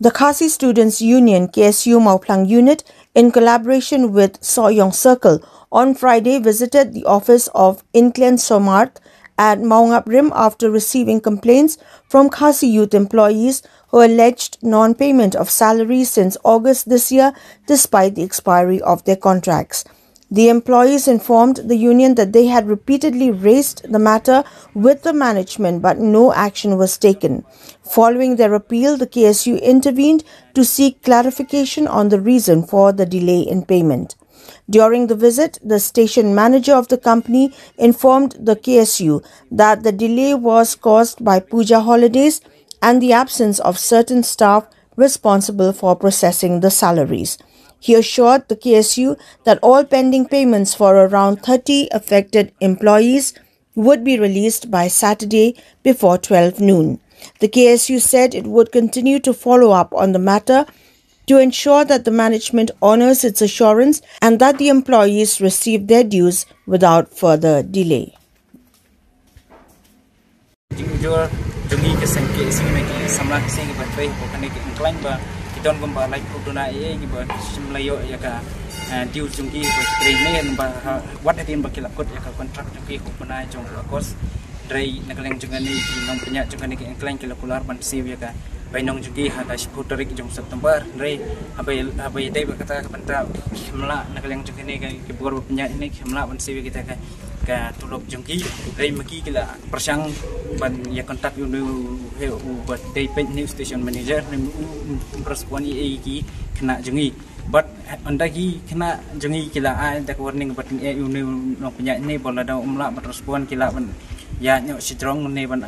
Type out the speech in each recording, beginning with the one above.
The Khasi Students' Union KSU Mauplang Unit, in collaboration with Soyong Circle, on Friday visited the office of Inklen Somarth at Mawngaprim after receiving complaints from Khasi youth employees who alleged non-payment of salaries since August this year despite the expiry of their contracts. The employees informed the union that they had repeatedly raised the matter with the management but no action was taken. Following their appeal, the KSU intervened to seek clarification on the reason for the delay in payment. During the visit, the station manager of the company informed the KSU that the delay was caused by Puja holidays and the absence of certain staff responsible for processing the salaries. He assured the KSU that all pending payments for around 30 affected employees would be released by Saturday before 12 noon. The KSU said it would continue to follow up on the matter to ensure that the management honors its assurance and that the employees receive their dues without further delay. Don gomba like kuduna giba simlayo yaka diu jungki train ba what atin bakila kot yaka contract jungki kupuna jong kos drai nakaleng jungani nong punya jungani ke engklang kilakular ban siw yaka bainong jungki hada sputerik jong September drai abai dai kata banta himla nakaleng jungani ke bor punya ini himla ban siw kita ka tulok jungki drai maki kila persang ban ya kontak yu buat day news station manager respon iki kena jungi but andagi kena jungi kila ada warning but yu no punya ini bola da umla respon kila ban ya nyok strong ne ban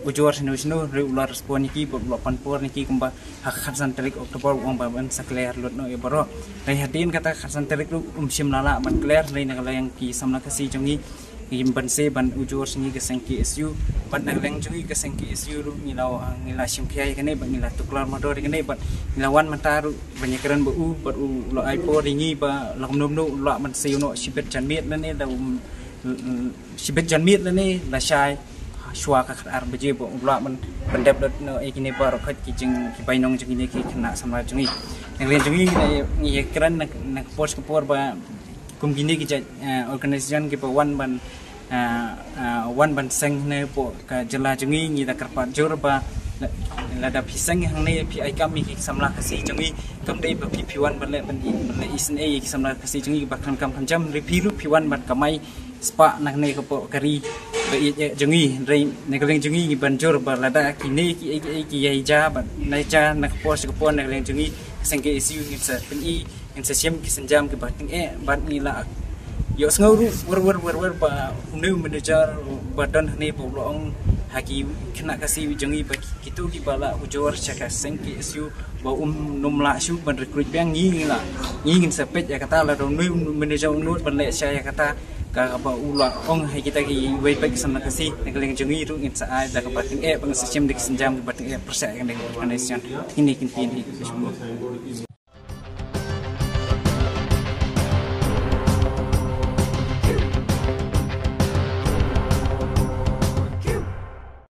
ujur sinu regular respon iki bola panpor niki kumba khasan tarik Oktober ban sakler lot no ya baro dai hadin kata khasan tarik sim lala ban clear dai nagala yang ki samna kasi jungi ban se ban ujur singi ke sengki SU ban nagleng jungi ke sengki SU ru ngila simkiai kene ban ngila tuklar motor kene ban ngilawan mataru banyakaran bu bat lo ipo ringi ba lakum no lo man se no sibet janmit lane da sibet janmit lane la shai shwa ka ar beje bo lo man bandep no ikine ba ro khat ki jing bainong jungi ne ki khna samra jungi nglen jungi ngi kran nak post kapor ba kum gini kita organisasi kita wan ban seng ne po ka jela jungi ni da karpat jor ba lada pisang hang ne pi ai kam mi ki samla kasi jungi kam dei ba pi wan ban le isen e ki samla kasi jungi ba kam jam repiru pi wan ban kamai spa nak ne ko po kari ba jungi rei ne kaleng jungi ban jor ba lada ki ne ki ai ja ba nai ja nak po ko po ne kaleng jungi seng ke isu ni sa pen i in sesiam kisenjam ke bating bat nila yo sngoru wer ba new manager badan ne bolong haki kena kasi jungi ba kitu ki bala ujur chaka sengki isu ba numla su ban recruit bang ngila ngin sepet ya kata la new manager nut ban le saya kata ka ba ula ong hai kita ki wei pek samna kasi negeleng jungi ru ngin sa ai da ka bating bang sesiam dik senjam ke bating persa yang dengan connection ini kin pin